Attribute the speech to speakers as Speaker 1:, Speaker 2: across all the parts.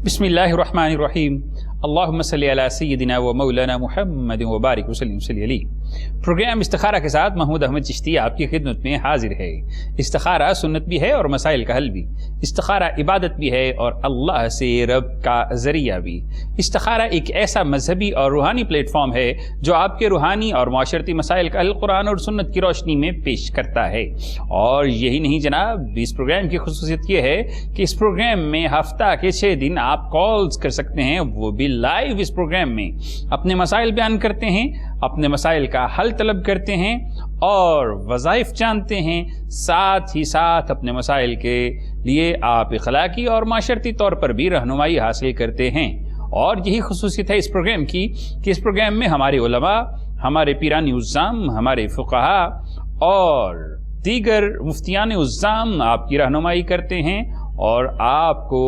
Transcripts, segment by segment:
Speaker 1: بسم اللہ الرحمن الرحیم اللہم صلی علی سیدنا و مولانا محمد و بارک وسلم صلی علیہ۔ پروگرام استخارہ کے ساتھ محمود احمد چشتی آپ کی خدمت میں حاضر ہے۔ استخارہ سنت بھی ہے اور مسائل کا حل بھی، استخارہ عبادت بھی ہے اور اللہ سے رب کا ذریعہ بھی۔ استخارہ ایک ایسا مذہبی اور روحانی پلیٹ فارم ہے جو آپ کے روحانی اور معاشرتی مسائل کا حل قرآن اور سنت کی روشنی میں پیش کرتا ہے۔ اور یہی نہیں جناب، اس پروگرام کی خصوصیت یہ ہے کہ اس پروگرام میں ہفتہ کے 6 دن آپ کالز کر سکتے ہیں، وہ بھی لائیو۔ اس پروگرام میں اپنے مسائل بیان کرتے ہیں، اپنے مسائل کا حل طلب کرتے ہیں اور وظائف جانتے ہیں، ساتھ ہی ساتھ اپنے مسائل کے لیے آپ اخلاقی اور معاشرتی طور پر بھی رہنمائی حاصل کرتے ہیں۔ اور یہی خصوصیت ہے اس پروگرام کی کہ اس پروگرام میں ہمارے علماء، ہمارے پیران عظام، ہمارے فقہاء اور دیگر مفتیان عظام آپ کی رہنمائی کرتے ہیں اور آپ کو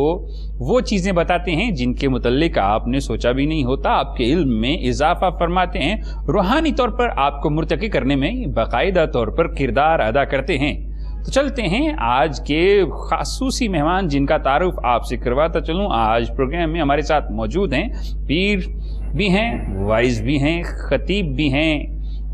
Speaker 1: وہ چیزیں بتاتے ہیں جن کے متعلق آپ نے سوچا بھی نہیں ہوتا، آپ کے علم میں اضافہ فرماتے ہیں، روحانی طور پر آپ کو مرتقی کرنے میں باقاعدہ طور پر کردار ادا کرتے ہیں۔ تو چلتے ہیں آج کے خصوصی مہمان جن کا تعارف آپ سے کرواتا چلوں۔ آج پروگرام میں ہمارے ساتھ موجود ہیں، پیر بھی ہیں، وائز بھی ہیں، خطیب بھی ہیں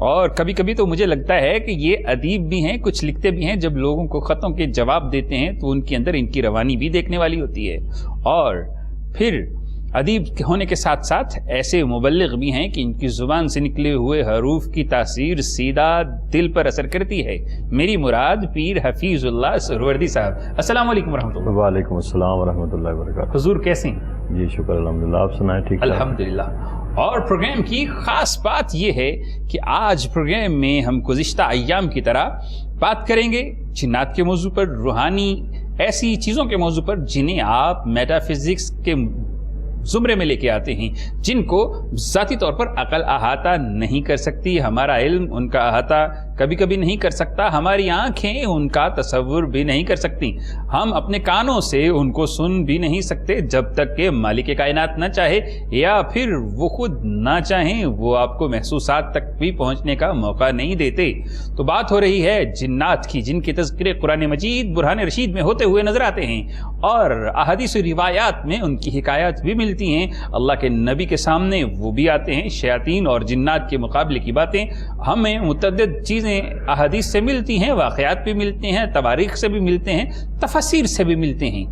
Speaker 1: اور کبھی کبھی تو مجھے لگتا ہے کہ یہ ادیب بھی ہیں، کچھ لکھتے بھی ہیں۔ جب لوگوں کو خطوں کے جواب دیتے ہیں تو ان کے اندر ان کی روانی بھی دیکھنے والی ہوتی ہے۔ اور پھر ادیب ہونے کے ساتھ ساتھ ایسے مبلغ بھی ہیں کہ ان کی زبان سے نکلے ہوئے حروف کی تاثیر سیدھا دل پر اثر کرتی ہے۔ میری مراد پیر حفیظ اللہ سہروردی صاحب۔ السلام علیکم ورحمۃ اللہ۔
Speaker 2: وعلیکم السلام ورحمۃ اللہ وبرکاتہ۔
Speaker 1: حضور کیسے ہیں؟
Speaker 2: جی شکر الحمدللہ، آپ سنائیں؟ ٹھیک
Speaker 1: الحمدللہ۔ اور پروگرام کی خاص بات یہ ہے کہ آج پروگرام میں ہم گزشتہ ایام کی طرح بات کریں گے جنات کے موضوع پر، روحانی ایسی چیزوں کے موضوع پر جنہیں آپ میٹا فزکس کے زمرے میں لے کے آتے ہیں، جن کو ذاتی طور پر عقل احاطہ نہیں کر سکتی، ہمارا علم ان کا احاطہ کبھی کبھی نہیں کر سکتا، ہماری آنکھیں ان کا تصور بھی نہیں کر سکتی، ہم اپنے کانوں سے ان کو سن بھی نہیں سکتے جب تک کہ مالک کائنات نہ چاہے یا پھر وہ خود نہ چاہیں، وہ آپ کو محسوسات تک بھی پہنچنے کا موقع نہیں دیتے۔ تو بات ہو رہی ہے جنات کی، جن کے تذکرے قرآن مجید برہان رشید میں ہوتے ہوئے نظر آتے ہیں اور احادیث و روایات میں ان کی حکایات بھی ملتی ہیں۔ اللہ کے نبی کے سامنے وہ بھی آتے ہیں، شیاطین اور جنات کے مقابلے کی باتیں ہمیں متعدد چیزیں احادیث سے ملتی ہیں، واقعات بھی ملتے ہیں، تواریخ سے بھی ملتے ہیں، تفاسیر سے بھی ملتے ہیں۔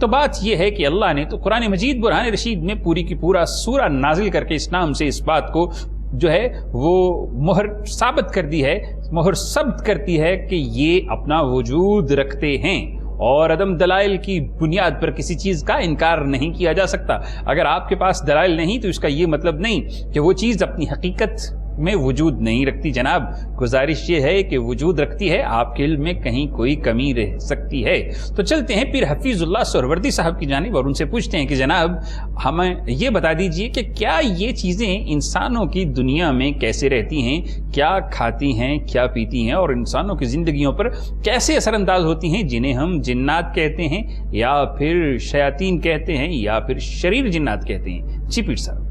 Speaker 1: تو بات یہ ہے کہ اللہ نے تو قرآن مجید برہان رشید میں پوری کی پورا سورہ نازل کر کے اس نام سے اس بات کو جو ہے وہ مہر ثابت کر دی ہے، مہر ثبت کرتی ہے کہ یہ اپنا وجود رکھتے ہیں اور عدم دلائل کی بنیاد پر کسی چیز کا انکار نہیں کیا جا سکتا۔ اگر آپ کے پاس دلائل نہیں تو اس کا یہ مطلب نہیں کہ وہ چیز اپنی حقیقت میں وجود نہیں رکھتی۔ جناب گزارش یہ ہے کہ وجود رکھتی ہے، آپ کے علم میں کہیں کوئی کمی رہ سکتی ہے۔ تو چلتے ہیں پیر حفیظ اللہ سہروردی صاحب کی جانب اور ان سے پوچھتے ہیں کہ جناب ہمیں یہ بتا دیجئے کہ کیا یہ چیزیں انسانوں کی دنیا میں کیسے رہتی ہیں، کیا کھاتی ہیں، کیا پیتی ہیں اور انسانوں کی زندگیوں پر کیسے اثر انداز ہوتی ہیں، جنہیں ہم جنات کہتے ہیں یا پھر شیاطین کہتے ہیں یا پھر شریر جنات کہتے ہیں؟ جی پیر صاحب۔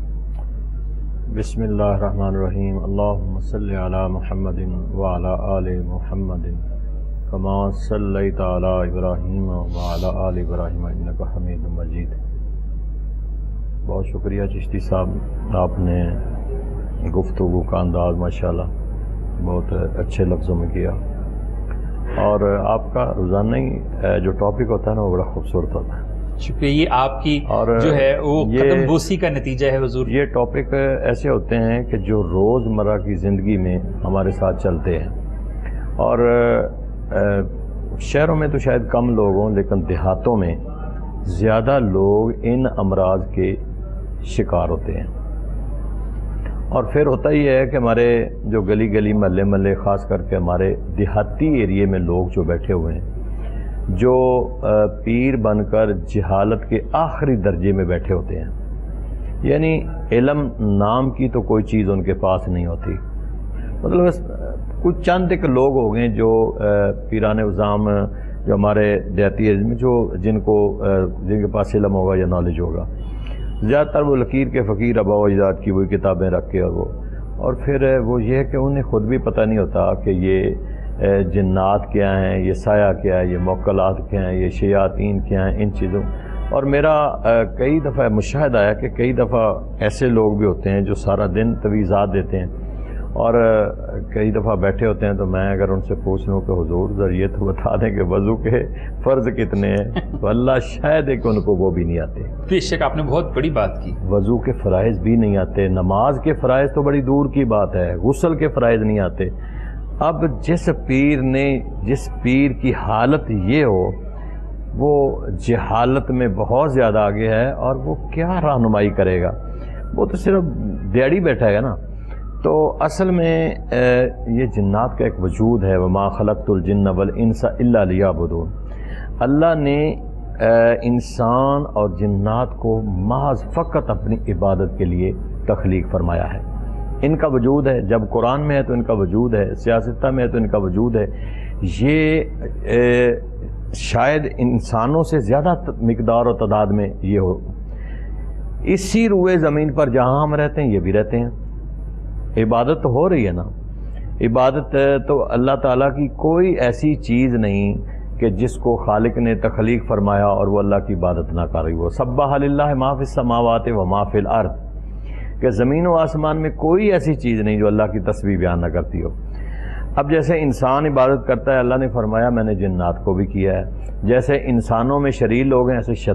Speaker 2: بسم اللہ الرحمن الرحیم، اللہم صلی علی محمد وعلی آل محمد کما صلیت علی ابراہیم وعلی آل ابراہیم انک حمید مجید۔ بہت شکریہ چشتی صاحب، آپ نے گفتگو کا انداز ماشاءاللہ بہت اچھے لفظوں میں کیا اور آپ کا روزانہ ہی جو ٹاپک ہوتا ہے نا وہ بڑا خوبصورت ہوتا ہے۔
Speaker 1: شکریہ، یہ آپ کی جو ہے وہ قدم بوسی کا نتیجہ ہے حضور۔
Speaker 2: یہ ٹاپک ایسے ہوتے ہیں کہ جو روز مرہ کی زندگی میں ہمارے ساتھ چلتے ہیں اور شہروں میں تو شاید کم لوگ ہوں لیکن دیہاتوں میں زیادہ لوگ ان امراض کے شکار ہوتے ہیں۔ اور پھر ہوتا ہی ہے کہ ہمارے جو گلی گلی محلے محلے خاص کر کے ہمارے دیہاتی ایریے میں لوگ جو بیٹھے ہوئے ہیں، جو پیر بن کر جہالت کے آخری درجے میں بیٹھے ہوتے ہیں، یعنی علم نام کی تو کوئی چیز ان کے پاس نہیں ہوتی، مطلب کچھ چند ایک لوگ ہو گئے جو پیران عظام جو ہمارے دیہاتی ایریے میں جن کے پاس علم ہوگا یا نالج ہوگا، زیادہ تر وہ لکیر کے فقیر آباء و اجداد کی وہی کتابیں رکھ کے اور پھر وہ یہ ہے کہ انہیں خود بھی پتہ نہیں ہوتا کہ یہ جنات کیا ہیں، یہ سایہ کیا ہے، یہ موکلات کیا ہیں، یہ شیاطین کیا ہیں، ان چیزوں اور میرا کئی دفعہ مشاہدہ ہے کہ کئی دفعہ ایسے لوگ بھی ہوتے ہیں جو سارا دن تویزات دیتے ہیں، اور کئی دفعہ بیٹھے ہوتے ہیں تو میں اگر ان سے پوچھ لوں کہ حضور ذرا یہ تو بتا دیں کہ وضو کے فرض کتنے ہیں، تو اللہ شاید ہے کہ ان کو وہ بھی نہیں آتے۔
Speaker 1: بے شک آپ نے بہت بڑی بات کی،
Speaker 2: وضو کے فرائض بھی نہیں آتے، نماز کے فرائض تو بڑی دور کی بات ہے، غسل کے فرائض نہیں آتے۔ اب جس پیر کی حالت یہ ہو، وہ جہالت میں بہت زیادہ آگے ہے، اور وہ کیا رہنمائی کرے گا؟ وہ تو صرف دیڑھی بیٹھا ہے نا۔ تو اصل میں یہ جنات کا ایک وجود ہے، وما خلقت الجن والانس الا لیعبدون۔ اللہ نے انسان اور جنات کو محض فقط اپنی عبادت کے لیے تخلیق فرمایا ہے۔ ان کا وجود ہے، جب قرآن میں ہے تو ان کا وجود ہے، سیاستہ میں ہے تو ان کا وجود ہے۔ یہ شاید انسانوں سے زیادہ مقدار و تعداد میں یہ ہو۔ اسی روئے زمین پر جہاں ہم رہتے ہیں یہ بھی رہتے ہیں۔ عبادت تو ہو رہی ہے نا، عبادت تو اللہ تعالیٰ کی کوئی ایسی چیز نہیں کہ جس کو خالق نے تخلیق فرمایا اور وہ اللہ کی عبادت نہ کر رہی ہو۔ سبح للہ ما فی السماوات و ما فی الارض، کہ زمین و آسمان میں کوئی ایسی چیز نہیں جو اللہ کی تسبیح بیان نہ کرتی ہو۔ اب جیسے انسان عبادت کرتا ہے، اللہ نے فرمایا میں نے جنات کو بھی کیا ہے۔ جیسے انسانوں میں شریر لوگ ہیں، ایسے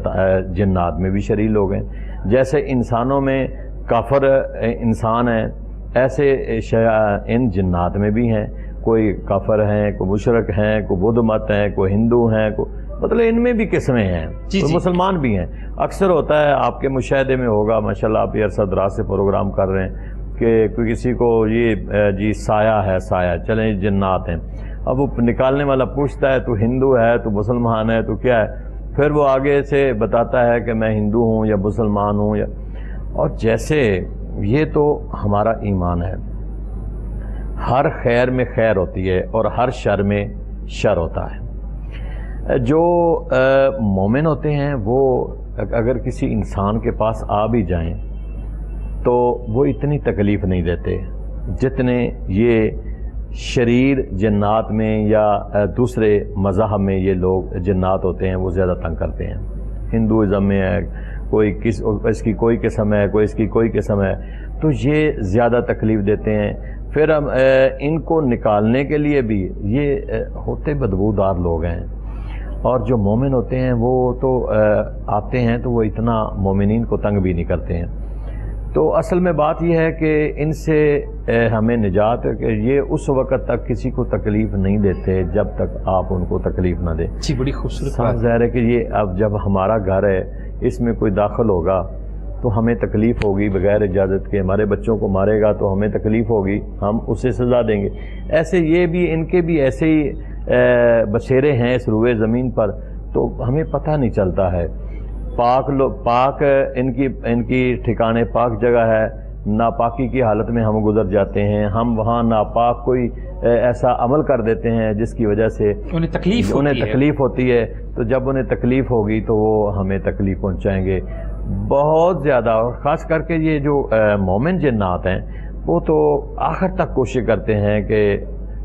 Speaker 2: جنات میں بھی شریر لوگ ہیں۔ جیسے انسانوں میں کافر انسان ہیں، ایسے ان جنات میں بھی ہیں۔ کوئی کافر ہیں، کوئی مشرک ہیں، کوئی بدھ مت ہیں، کوئی ہندو ہیں، مطلب ان میں بھی قسمیں ہیں، کوئی مسلمان بھی ہیں۔ اکثر ہوتا ہے آپ کے مشاہدے میں ہوگا، ماشاءاللہ آپ یہ عرصہ دراز سے پروگرام کر رہے ہیں، کہ کوئی کسی کو یہ جی سایہ ہے، سایہ چلیں جنات ہیں۔ اب وہ نکالنے والا پوچھتا ہے تو ہندو ہے، تو مسلمان ہے، تو کیا ہے؟ پھر وہ آگے سے بتاتا ہے کہ میں ہندو ہوں یا مسلمان ہوں اور جیسے یہ تو ہمارا ایمان ہے، ہر خیر میں خیر ہوتی ہے اور ہر شر میں شر ہوتا ہے۔ جو مومن ہوتے ہیں وہ اگر کسی انسان کے پاس آ بھی جائیں تو وہ اتنی تکلیف نہیں دیتے جتنے یہ شریر جنات میں یا دوسرے مذہب میں یہ لوگ جنات ہوتے ہیں، وہ زیادہ تنگ کرتے ہیں۔ ہندوازم میں ہے، کوئی اس کی کوئی قسم ہے، کوئی اس کی کوئی قسم ہے، تو یہ زیادہ تکلیف دیتے ہیں۔ پھر ہم ان کو نکالنے کے لیے بھی یہ ہوتے بدبودار لوگ ہیں، اور جو مومن ہوتے ہیں وہ تو آتے ہیں تو وہ اتنا مومنین کو تنگ بھی نہیں کرتے ہیں۔ تو اصل میں بات یہ ہے کہ ان سے ہمیں نجات ہے کہ یہ اس وقت تک کسی کو تکلیف نہیں دیتے جب تک آپ ان کو تکلیف نہ دیں۔
Speaker 1: جی بڑی خوبصورت بات۔
Speaker 2: ظاہر ہے کہ یہ اب جب ہمارا گھر ہے، اس میں کوئی داخل ہوگا تو ہمیں تکلیف ہوگی، بغیر اجازت کے ہمارے بچوں کو مارے گا تو ہمیں تکلیف ہوگی، ہم اسے سزا دیں گے۔ ایسے یہ بھی ان کے بھی ایسے ہی بچیرے ہیں اس روئے زمین پر، تو ہمیں پتہ نہیں چلتا ہے۔ پاک ان کی ٹھکانے پاک جگہ ہے، ناپاکی کی حالت میں ہم گزر جاتے ہیں، ہم وہاں ناپاک کوئی ایسا عمل کر دیتے ہیں جس کی وجہ سے انہیں تکلیف ہوتی ہے، تو جب انہیں تکلیف ہوگی تو وہ ہمیں تکلیف پہنچائیں گے بہت زیادہ۔ اور خاص کر کے یہ جو مومن جنات ہیں وہ تو آخر تک کوشش کرتے ہیں کہ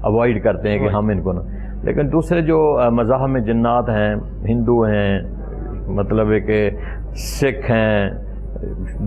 Speaker 2: اوائڈ کرتے ہیں کہ ہم ان کو نہ، لیکن دوسرے جو مذاہب میں جنات ہیں، ہندو ہیں، مطلب ہے کہ سکھ ہیں،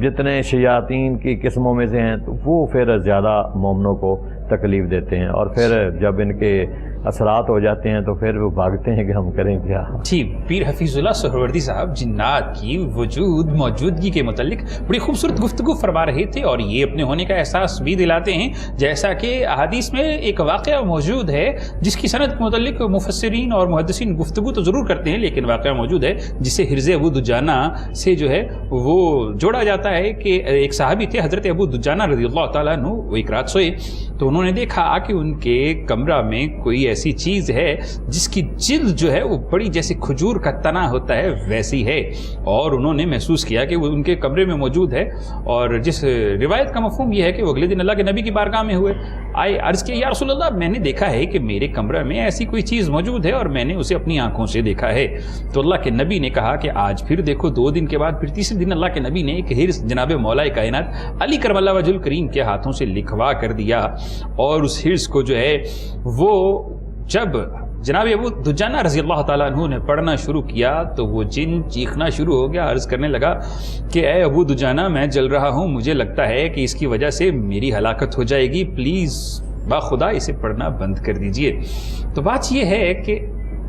Speaker 2: جتنے شیاطین کی قسموں میں سے ہیں، تو وہ پھر زیادہ مومنوں کو تکلیف دیتے ہیں، اور پھر جب ان کے اثرات ہو جاتے ہیں تو پھر وہ بھاگتے ہیں کہ ہم کریں کیا۔
Speaker 1: جی پیر حفیظ اللہ سہروردی صاحب جنات کی موجودگی کے متعلق بڑی خوبصورت گفتگو فرما رہے تھے، اور یہ اپنے ہونے کا احساس بھی دلاتے ہیں، جیسا کہ احادیث میں ایک واقعہ موجود ہے جس کی سند کے متعلق مفسرین اور محدثین گفتگو تو ضرور کرتے ہیں، لیکن واقعہ موجود ہے جسے حرز ابو دجانہ سے جو ہے وہ جوڑا جاتا ہے کہ ایک صحابی تھے حضرت ابو دجانہ رضی اللہ تعالیٰ عنہ، وہ ایک رات سوئے تو انہوں نے دیکھا کہ ان کے کمرہ میں کوئی ایسی چیز ہے جس کی جلد جو ہے وہ بڑی جیسے کھجور کا تنا ہوتا ہے ویسی ہے، اور انہوں نے محسوس کیا کہ وہ ان کے کمرے میں موجود ہے۔ اور جس روایت کا مفہوم یہ ہے کہ وہ اگلے دن اللہ کے نبی کی بارگاہ میں ہوئے، آئے عرض کیا یا رسول اللہ میں نے دیکھا ہے کہ میرے کمرے میں ایسی کوئی چیز موجود ہے اور میں نے اسے اپنی آنکھوں سے دیکھا ہے۔ تو اللہ کے نبی نے کہا کہ آج پھر دیکھو، 2 دن کے بعد پھر تیسرے دن اللہ کے نبی نے ایک ہرس جناب مولا کائنات علی کرم اللہ وجہ الکریم کے ہاتھوں سے لکھوا کر دیا، اور اس ہرس کو جو ہے وہ جب جناب ابو دجانہ رضی اللہ تعالیٰ عنہ نے پڑھنا شروع کیا تو وہ جن چیخنا شروع ہو گیا، عرض کرنے لگا کہ اے ابو دجانہ میں جل رہا ہوں، مجھے لگتا ہے کہ اس کی وجہ سے میری ہلاکت ہو جائے گی، پلیز باخدا اسے پڑھنا بند کر دیجئے۔ تو بات یہ ہے کہ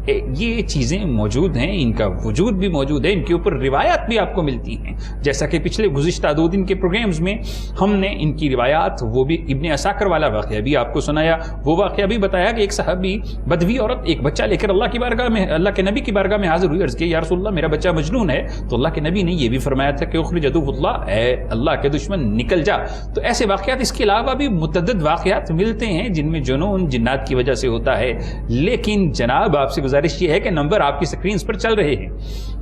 Speaker 1: یہ چیزیں موجود ہیں، ان کا وجود بھی موجود ہے، ان کے اوپر روایات بھی آپ کو ملتی ہیں، جیسا کہ پچھلے گزشتہ 2 دن کے پروگرامز میں ہم نے ان کی روایات، وہ بھی ابن عساکر والا واقعہ بھی آپ کو سنایا، وہ واقعہ بھی بتایا کہ ایک صحابی بدوی عورت ایک بچہ لے کر اللہ کی بارگاہ میں، اللہ کے نبی کی بارگاہ میں حاضر ہوئی، عرض کی یا رسول اللہ میرا بچہ مجنون ہے، تو اللہ کے نبی نے یہ بھی فرمایا تھا کہ اخرج عدو اللہ، اے اللہ کے دشمن نکل جا۔ تو ایسے واقعات، اس کے علاوہ بھی متعدد واقعات ملتے ہیں جن میں جنون جنات کی وجہ سے ہوتا ہے، لیکن جناب آپ سے گزارش یہ ہے کہ نمبر آپ کی سکرینز پر چل رہے ہیں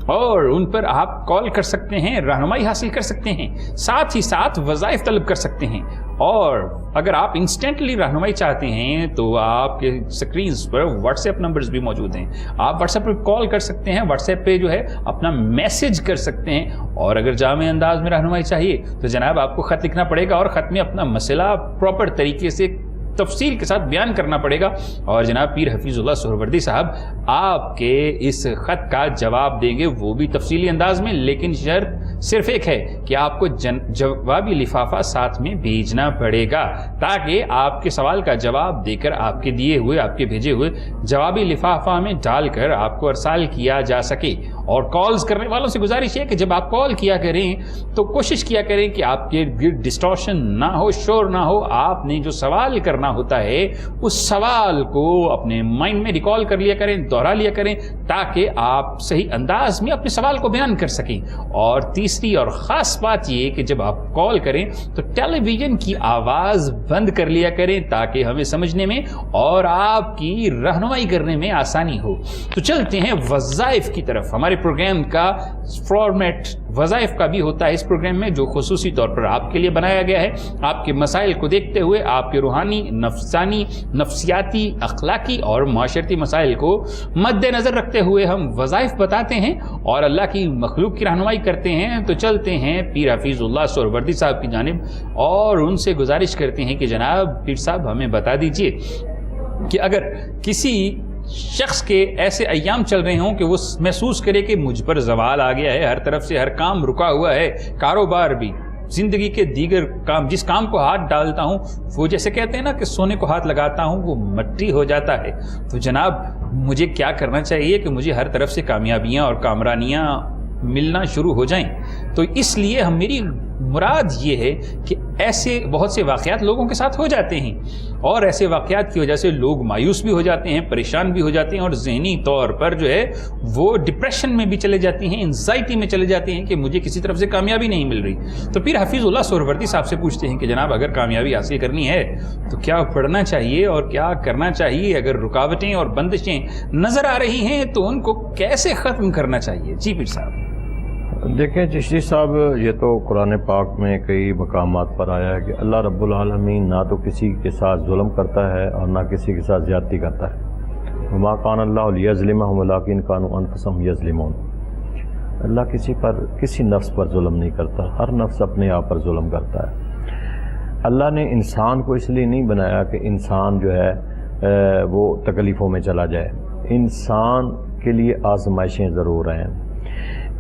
Speaker 1: اور ان پر آپ کال کر سکتے ہیں، رہنمائی حاصل کر سکتے ہیں، ساتھ ہی ساتھ وظائف طلب کر سکتے ہیں، اور اگر آپ انسٹنٹلی رہنمائی چاہتے ہیں تو آپ کے سکرینز پر واٹس ایپ نمبرز بھی موجود ہیں، آپ واٹس ایپ پر کال کر سکتے ہیں، واٹس ایپ پہ جو ہے اپنا میسج کر سکتے ہیں، اور اگر جامع انداز میں رہنمائی چاہیے تو جناب آپ کو خط لکھنا پڑے گا اور خط میں اپنا مسئلہ پراپر طریقے سے تفصیل کے ساتھ بیان کرنا پڑے گا، اور جناب پیر حفیظ اللہ سہروردی صاحب آپ کے اس خط کا جواب دیں گے، وہ بھی تفصیلی انداز میں، لیکن شرط صرف ایک ہے کہ آپ کو جوابی لفافہ ساتھ میں بھیجنا پڑے گا، تاکہ آپ کے سوال کا جواب دے کر آپ کے دیے ہوئے، آپ کے بھیجے ہوئے جوابی لفافہ میں ڈال کر آپ کو ارسال کیا جا سکے۔ اور کالز کرنے والوں سے گزارش ہے کہ جب آپ کال کیا کریں تو کوشش کیا کریں کہ آپ کے گرد ڈسٹورشن نہ ہو، شور نہ ہو، آپ نے جو سوال کرنا ہوتا ہے اس سوال کو اپنے مائنڈ میں ریکال کر لیا کریں، دوہرا لیا کریں، تاکہ آپ صحیح انداز میں اپنے سوال کو بیان کر سکیں۔ اور تیسری اور خاص بات یہ کہ جب آپ کال کریں تو ٹیلی ویژن کی آواز بند کر لیا کریں، تاکہ ہمیں سمجھنے میں اور آپ کی رہنمائی کرنے میں آسانی ہو۔ تو چلتے ہیں وظائف کی طرف۔ ہمارے پروگرام کا فارمیٹ وظائف کا بھی ہوتا ہے اس پروگرام میں، جو خصوصی طور پر آپ کے لیے بنایا گیا ہے، آپ کے مسائل کو دیکھتے ہوئے، آپ کے روحانی، نفسانی، نفسیاتی، اخلاقی اور معاشرتی مسائل کو مد نظر رکھتے ہوئے ہم وظائف بتاتے ہیں اور اللہ کی مخلوق کی رہنمائی کرتے ہیں۔ تو چلتے ہیں پیر حفیظ اللہ سہروردی صاحب کی جانب اور ان سے گزارش کرتے ہیں کہ جناب پیر صاحب ہمیں بتا دیجئے کہ اگر کسی شخص کے ایسے ایام چل رہے ہوں کہ وہ محسوس کرے کہ مجھ پر زوال آ گیا ہے، ہر طرف سے ہر کام رکا ہوا ہے، کاروبار بھی، زندگی کے دیگر کام، جس کام کو ہاتھ ڈالتا ہوں وہ جیسے کہتے ہیں نا کہ سونے کو ہاتھ لگاتا ہوں وہ مٹی ہو جاتا ہے، تو جناب مجھے کیا کرنا چاہیے کہ مجھے ہر طرف سے کامیابیاں اور کامرانیاں ملنا شروع ہو جائیں؟ تو اس لیے میری مراد یہ ہے کہ ایسے بہت سے واقعات لوگوں کے ساتھ ہو جاتے ہیں، اور ایسے واقعات کی وجہ سے لوگ مایوس بھی ہو جاتے ہیں، پریشان بھی ہو جاتے ہیں، اور ذہنی طور پر جو ہے وہ ڈپریشن میں بھی چلے جاتے ہیں، انزائٹی میں چلے جاتے ہیں کہ مجھے کسی طرف سے کامیابی نہیں مل رہی۔ تو پھر حفیظ اللہ سہروردی صاحب سے پوچھتے ہیں کہ جناب اگر کامیابی حاصل کرنی ہے تو کیا پڑھنا چاہیے اور کیا کرنا چاہیے؟ اگر رکاوٹیں اور بندشیں نظر آ رہی ہیں تو ان کو کیسے ختم کرنا چاہیے؟ جی پیر صاحب۔
Speaker 2: دیکھیں چشتی صاحب، یہ تو قرآن پاک میں کئی مقامات پر آیا ہے کہ اللہ رب العالمین نہ تو کسی کے ساتھ ظلم کرتا ہے اور نہ کسی کے ساتھ زیادتی کرتا ہے۔ وما کان اللہ لیظلمہم ولکن کانوا انفسہم یظلمون۔ اللہ کسی پر، کسی نفس پر ظلم نہیں کرتا، ہر نفس اپنے آپ پر ظلم کرتا ہے۔ اللہ نے انسان کو اس لیے نہیں بنایا کہ انسان جو ہے وہ تکلیفوں میں چلا جائے، انسان کے لیے آزمائشیں ضرور ہیں۔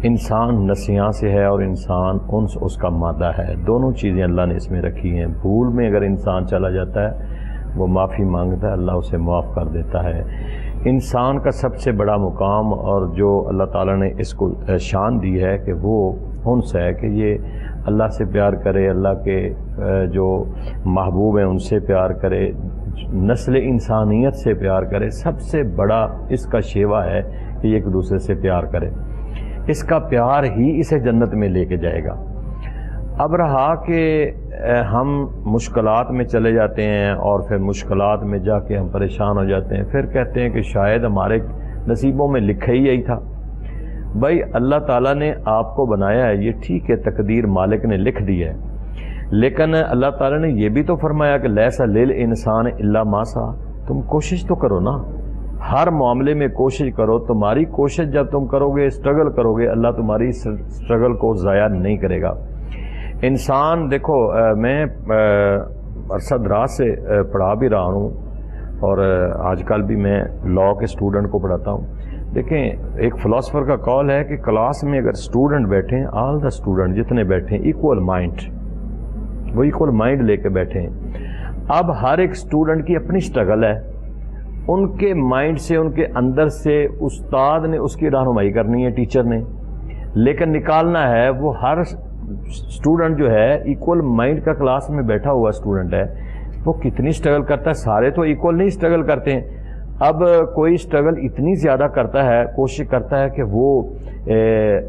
Speaker 2: انسان نسیاں سے ہے اور انسان انس اس کا مادہ ہے، دونوں چیزیں اللہ نے اس میں رکھی ہیں۔ بھول میں اگر انسان چلا جاتا ہے وہ معافی مانگتا ہے، اللہ اسے معاف کر دیتا ہے۔ انسان کا سب سے بڑا مقام اور جو اللہ تعالیٰ نے اس کو شان دی ہے کہ وہ انس ہے، کہ یہ اللہ سے پیار کرے، اللہ کے جو محبوب ہیں ان سے پیار کرے، نسل انسانیت سے پیار کرے۔ سب سے بڑا اس کا شیوا ہے کہ یہ ایک دوسرے سے پیار کرے، اس کا پیار ہی اسے جنت میں لے کے جائے گا۔ اب رہا کہ ہم مشکلات میں چلے جاتے ہیں اور پھر مشکلات میں جا کے ہم پریشان ہو جاتے ہیں، پھر کہتے ہیں کہ شاید ہمارے نصیبوں میں لکھا ہی یہی تھا۔ بھائی اللہ تعالیٰ نے آپ کو بنایا ہے، یہ ٹھیک ہے، تقدیر مالک نے لکھ دی ہے، لیکن اللہ تعالیٰ نے یہ بھی تو فرمایا کہ لیس للانسان الا ما سعی۔ تم کوشش تو کرو نا، ہر معاملے میں کوشش کرو۔ تمہاری کوشش جب تم کرو گے، اسٹرگل کرو گے، اللہ تمہاری اسٹرگل کو ضائع نہیں کرے گا۔ انسان دیکھو، میں عرصہ دراز سے پڑھا بھی رہا ہوں اور آج کل بھی میں لاء کے اسٹوڈنٹ کو پڑھاتا ہوں. دیکھیں ایک فلاسفر کا قول ہے کہ کلاس میں اگر اسٹوڈنٹ بیٹھیں، آل دا اسٹوڈنٹ جتنے بیٹھیں ایکول مائنڈ، وہ ایکول مائنڈ لے کے بیٹھیں. اب ہر ایک اسٹوڈنٹ کی اپنی اسٹرگل ہے، ان کے مائنڈ سے، ان کے اندر سے استاد نے اس کی رہنمائی کرنی ہے، ٹیچر نے، لیکن نکالنا ہے. وہ ہر اسٹوڈنٹ جو ہے ایکول مائنڈ کا کلاس میں بیٹھا ہوا اسٹوڈنٹ ہے، وہ کتنی اسٹرگل کرتا ہے. سارے تو ایکول نہیں اسٹرگل کرتے ہیں. اب کوئی اسٹرگل اتنی زیادہ کرتا ہے، کوشش کرتا ہے کہ وہ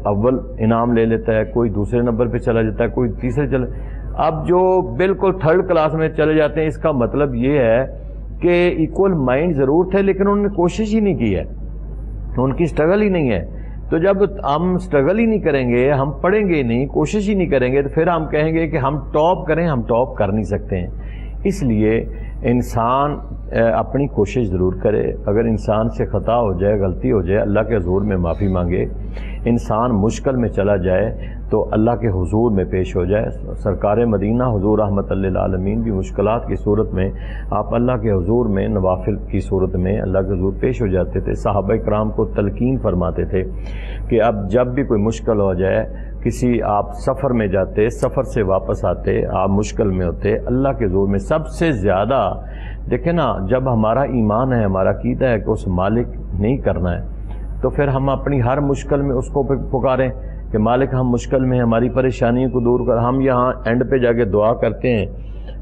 Speaker 2: اول انعام لے لیتا ہے، کوئی دوسرے نمبر پہ چلا جاتا ہے، کوئی تیسرے چلا. اب جو بالکل تھرڈ کلاس میں چلے جاتے ہیں، اس کا مطلب یہ ہے کہ ایکول مائنڈ ضرور تھے لیکن انہوں نے کوشش ہی نہیں کی ہے، ان کی اسٹرگل ہی نہیں ہے. تو جب ہم اسٹرگل ہی نہیں کریں گے، ہم پڑھیں گے نہیں، کوشش ہی نہیں کریں گے، تو پھر ہم کہیں گے کہ ہم ٹاپ کریں. ہم ٹاپ کر نہیں سکتے ہیں. اس لیے انسان اپنی کوشش ضرور کرے. اگر انسان سے خطا ہو جائے، غلطی ہو جائے، اللہ کے حضور میں معافی مانگے. انسان مشکل میں چلا جائے تو اللہ کے حضور میں پیش ہو جائے. سرکار مدینہ حضور رحمت للعالمین بھی مشکلات کی صورت میں آپ اللہ کے حضور میں نوافل کی صورت میں اللہ کے حضور پیش ہو جاتے تھے. صحابہ کرام کو تلقین فرماتے تھے کہ اب جب بھی کوئی مشکل ہو جائے، کسی آپ سفر میں جاتے، سفر سے واپس آتے، آپ مشکل میں ہوتے، اللہ کے حضور میں سب سے زیادہ دیکھیں نا، جب ہمارا ایمان ہے، ہمارا عقیدہ ہے کہ اس مالک نہیں کرنا ہے، تو پھر ہم اپنی ہر مشکل میں اس کو پکاریں کہ مالک ہم مشکل میں ہیں، ہماری پریشانیوں کو دور کر. ہم یہاں اینڈ پہ جا کے دعا کرتے ہیں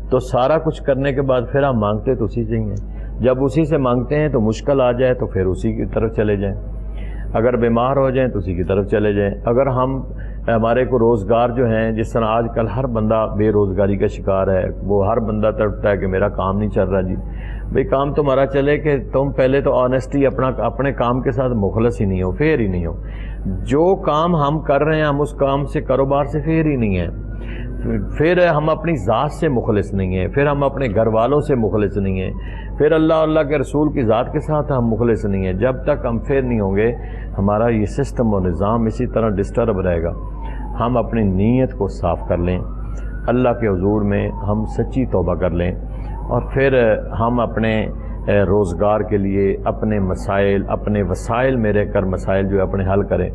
Speaker 2: تو سارا کچھ کرنے کے بعد پھر ہم مانگتے تو اسی سے ہی ہیں. جب اسی سے مانگتے ہیں تو مشکل آ جائے تو پھر اسی کی طرف چلے جائیں. اگر بیمار ہو جائیں تو اسی کی طرف چلے جائیں. اگر ہمارے کو روزگار جو ہیں، جس طرح آج کل ہر بندہ بے روزگاری کا شکار ہے، وہ ہر بندہ تڑپتا ہے کہ میرا کام نہیں چل رہا. جی بھئی کام تمہارا چلے کہ تم پہلے تو آنیسٹی اپنے کام کے ساتھ مخلص ہی نہیں ہو، فیئر ہی نہیں ہو. جو کام ہم کر رہے ہیں ہم اس کام سے، کاروبار سے فیئر ہی نہیں ہیں. پھر ہم اپنی ذات سے مخلص نہیں ہیں، پھر ہم اپنے گھر والوں سے مخلص نہیں ہیں، پھر اللہ کے رسول کی ذات کے ساتھ ہم مخلص نہیں ہیں. جب تک ہم فیئر نہیں ہوں گے ہمارا یہ سسٹم و نظام اسی طرح ڈسٹرب رہے گا. ہم اپنی نیت کو صاف کر لیں، اللہ کے حضور میں ہم سچی توبہ کر لیں، اور پھر ہم اپنے روزگار کے لیے اپنے مسائل، اپنے وسائل میں رہ کر مسائل جو ہے اپنے حل کریں.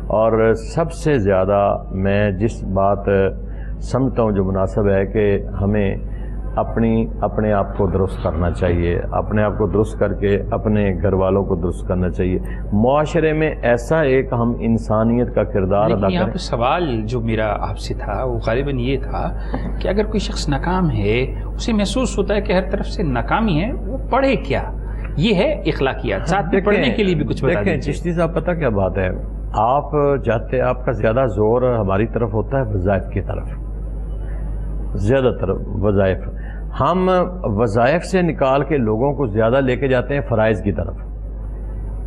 Speaker 2: اور سب سے زیادہ میں جس بات سمجھتا ہوں جو مناسب ہے کہ ہمیں اپنے آپ کو درست کرنا چاہیے، اپنے آپ کو درست کر کے اپنے گھر والوں کو درست کرنا چاہیے. معاشرے میں ایسا ایک ہم انسانیت کا کردار ادا کریں.
Speaker 1: یہاں پہ سوال جو میرا آپ سے تھا وہ غالباً یہ تھا کہ اگر کوئی شخص ناکام ہے، اسے محسوس ہوتا ہے کہ ہر طرف سے ناکامی ہے، وہ پڑھے کیا؟ یہ ہے اخلاقیات. ساتھ میں پڑھنے کے لیے بھی کچھ بتا دیجیے.
Speaker 2: دیکھیں چشتی صاحب، پتہ کیا بات ہے، آپ جاتے، آپ کا زیادہ زور ہماری طرف ہوتا ہے وظائف کی طرف، زیادہ تر وظائف. ہم وظائف سے نکال کے لوگوں کو زیادہ لے کے جاتے ہیں فرائض کی طرف،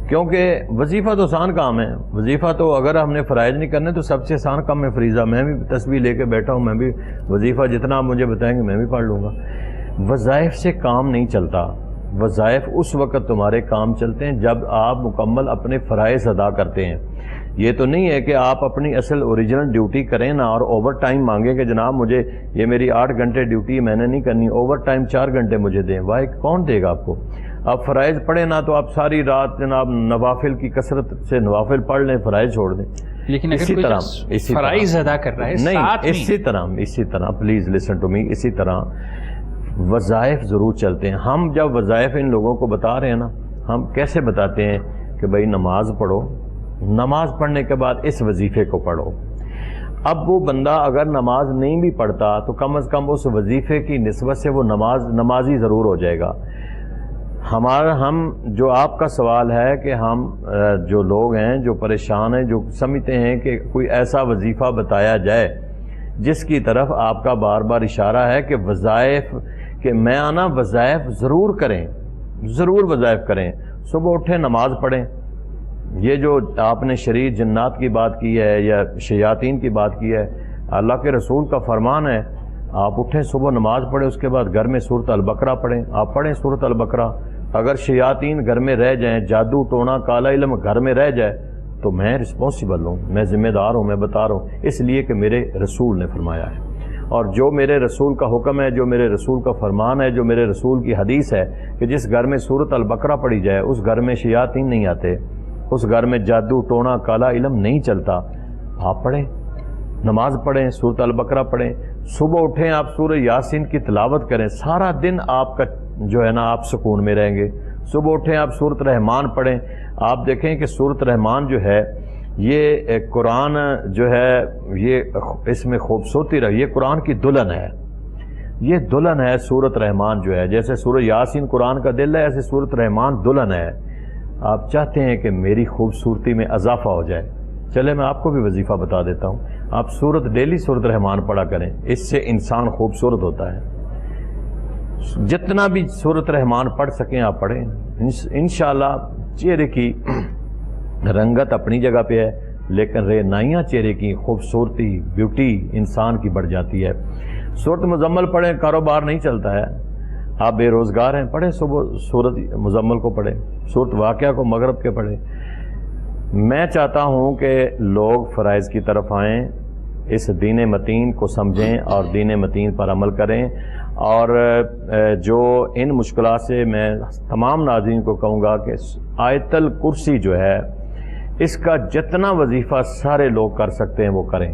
Speaker 2: کیونکہ وظیفہ تو آسان کام ہے. وظیفہ تو اگر ہم نے فرائض نہیں کرنے تو سب سے آسان کام ہے فریضہ. میں بھی تسبیح لے کے بیٹھا ہوں، میں بھی وظیفہ جتنا آپ مجھے بتائیں گے میں بھی پڑھ لوں گا. وظائف سے کام نہیں چلتا. وظائف اس وقت تمہارے کام چلتے ہیں جب آپ مکمل اپنے فرائض ادا کرتے ہیں. یہ تو نہیں ہے کہ آپ اپنی اصل اوریجنل ڈیوٹی کریں نا اور اوور ٹائم مانگیں کہ جناب مجھے یہ میری 8 گھنٹے ڈیوٹی میں نے نہیں کرنی، اوور ٹائم 4 گھنٹے مجھے دیں. واہ، کون دے گا آپ کو؟ آپ فرائض پڑھیں نا تو آپ ساری رات جناب نوافل کی کثرت سے نوافل پڑھ لیں، فرائض چھوڑ دیں.
Speaker 1: لیکن اسی طرح فرائض ادا کر رہا ہے
Speaker 2: نہیں، اسی طرح پلیز لسن ٹو می، اسی طرح وظائف ضرور چلتے ہیں. ہم جب وظائف ان لوگوں کو بتا رہے ہیں نا، ہم کیسے بتاتے ہیں کہ بھائی نماز پڑھو، نماز پڑھنے کے بعد اس وظیفے کو پڑھو. اب وہ بندہ اگر نماز نہیں بھی پڑھتا تو کم از کم اس وظیفے کی نسبت سے وہ نمازی ضرور ہو جائے گا. ہم جو آپ کا سوال ہے کہ ہم جو لوگ ہیں جو پریشان ہیں، جو سمجھتے ہیں کہ کوئی ایسا وظیفہ بتایا جائے جس کی طرف آپ کا بار بار اشارہ ہے کہ وظائف، کہ میں آنا وظائف ضرور کریں، ضرور وظائف کریں. صبح اٹھیں نماز پڑھیں. یہ جو آپ نے شریر جنات کی بات کی ہے یا شیاطین کی بات کی ہے، اللہ کے رسول کا فرمان ہے آپ اٹھیں صبح نماز پڑھیں، اس کے بعد گھر میں سورۃ البقرہ پڑھیں. آپ پڑھیں سورۃ البقرہ. اگر شیاطین گھر میں رہ جائیں، جادو ٹونا کالا علم گھر میں رہ جائے تو میں رسپانسیبل ہوں، میں ذمہ دار ہوں، میں بتا رہا ہوں اس لیے کہ میرے رسول نے فرمایا ہے. اور جو میرے رسول کا حکم ہے، جو میرے رسول کا فرمان ہے، جو میرے رسول کی حدیث ہے کہ جس گھر میں سورۃ البقرہ پڑھی جائے اس گھر میں شیاطین نہیں آتے، اس گھر میں جادو ٹونا کالا علم نہیں چلتا، آپ پڑھیں، نماز پڑھیں، سورۃ البقرہ پڑھیں، صبح اٹھیں آپ سورہ یاسین کی تلاوت کریں، سارا دن آپ کا جو ہے نا آپ سکون میں رہیں گے۔ صبح اٹھیں آپ سورۃ رحمان پڑھیں، آپ دیکھیں کہ سورۃ رحمان جو ہے یہ قرآن جو ہے یہ اس میں خوبصورتی رہی، یہ قرآن کی دلہن ہے، یہ دلہن ہے سورۃ رحمان جو ہے، جیسے سورہ یاسین قرآن کا دل ہے ایسے سورۃ رحمان دلہن ہے۔ آپ چاہتے ہیں کہ میری خوبصورتی میں اضافہ ہو جائے، چلے میں آپ کو بھی وظیفہ بتا دیتا ہوں، آپ ڈیلی سورۃ رحمان پڑھا کریں، اس سے انسان خوبصورت ہوتا ہے۔ جتنا بھی سورۃ رحمان پڑھ سکیں آپ پڑھیں، انشاءاللہ چہرے کی رنگت اپنی جگہ پہ ہے، لیکن رعنائیاں چہرے کی خوبصورتی بیوٹی انسان کی بڑھ جاتی ہے۔ سورۃ مزمل پڑھیں، کاروبار نہیں چلتا ہے، آپ بے روزگار ہیں، پڑھیں صبح سورۃ مزمل کو پڑھیں، سورۃ واقعہ کو مغرب کے پڑھیں۔ میں چاہتا ہوں کہ لوگ فرائض کی طرف آئیں، اس دین متین کو سمجھیں اور دین متین پر عمل کریں، اور جو ان مشکلات سے میں تمام ناظرین کو کہوں گا کہ آیت الکرسی جو ہے اس کا جتنا وظیفہ سارے لوگ کر سکتے ہیں وہ کریں،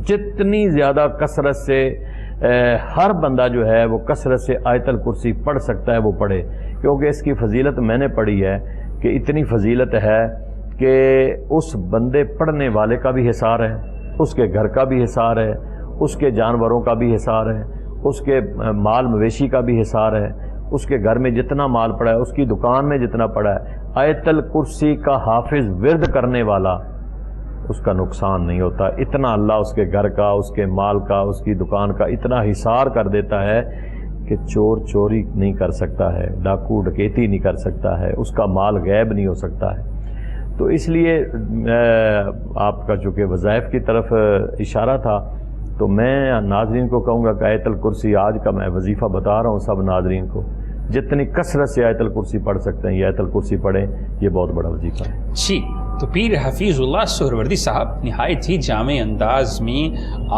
Speaker 2: جتنی زیادہ کثرت سے ہر بندہ جو ہے وہ کثرت سے آیت الکرسی پڑھ سکتا ہے وہ پڑھے، کیونکہ اس کی فضیلت میں نے پڑھی ہے کہ اتنی فضیلت ہے کہ اس بندے پڑھنے والے کا بھی حصار ہے، اس کے گھر کا بھی حصار ہے، اس کے جانوروں کا بھی حصار ہے، اس کے مال مویشی کا بھی حصار ہے، اس کے گھر میں جتنا مال پڑا ہے، اس کی دکان میں جتنا پڑا ہے، آیت الکرسی کا حافظ ورد کرنے والا اس کا نقصان نہیں ہوتا، اتنا اللہ اس کے گھر کا، اس کے مال کا، اس کی دکان کا اتنا حصار کر دیتا ہے کہ چور چوری نہیں کر سکتا ہے، ڈاکو ڈکیتی نہیں کر سکتا ہے، اس کا مال غائب نہیں ہو سکتا ہے۔ تو اس لیے آپ کا چونکہ وظائف کی طرف اشارہ تھا، تو میں ناظرین کو کہوں گا کہ آیت الکرسی آج کا میں وظیفہ بتا رہا ہوں سب ناظرین کو، جتنی کثرت سے آیت الکرسی پڑھ سکتے ہیں یہ آیت الکرسی پڑھیں، یہ بہت بڑا وظیفہ ہے۔
Speaker 1: جی، تو پیر حفیظ اللہ سہروردی صاحب نہایت ہی جامع انداز میں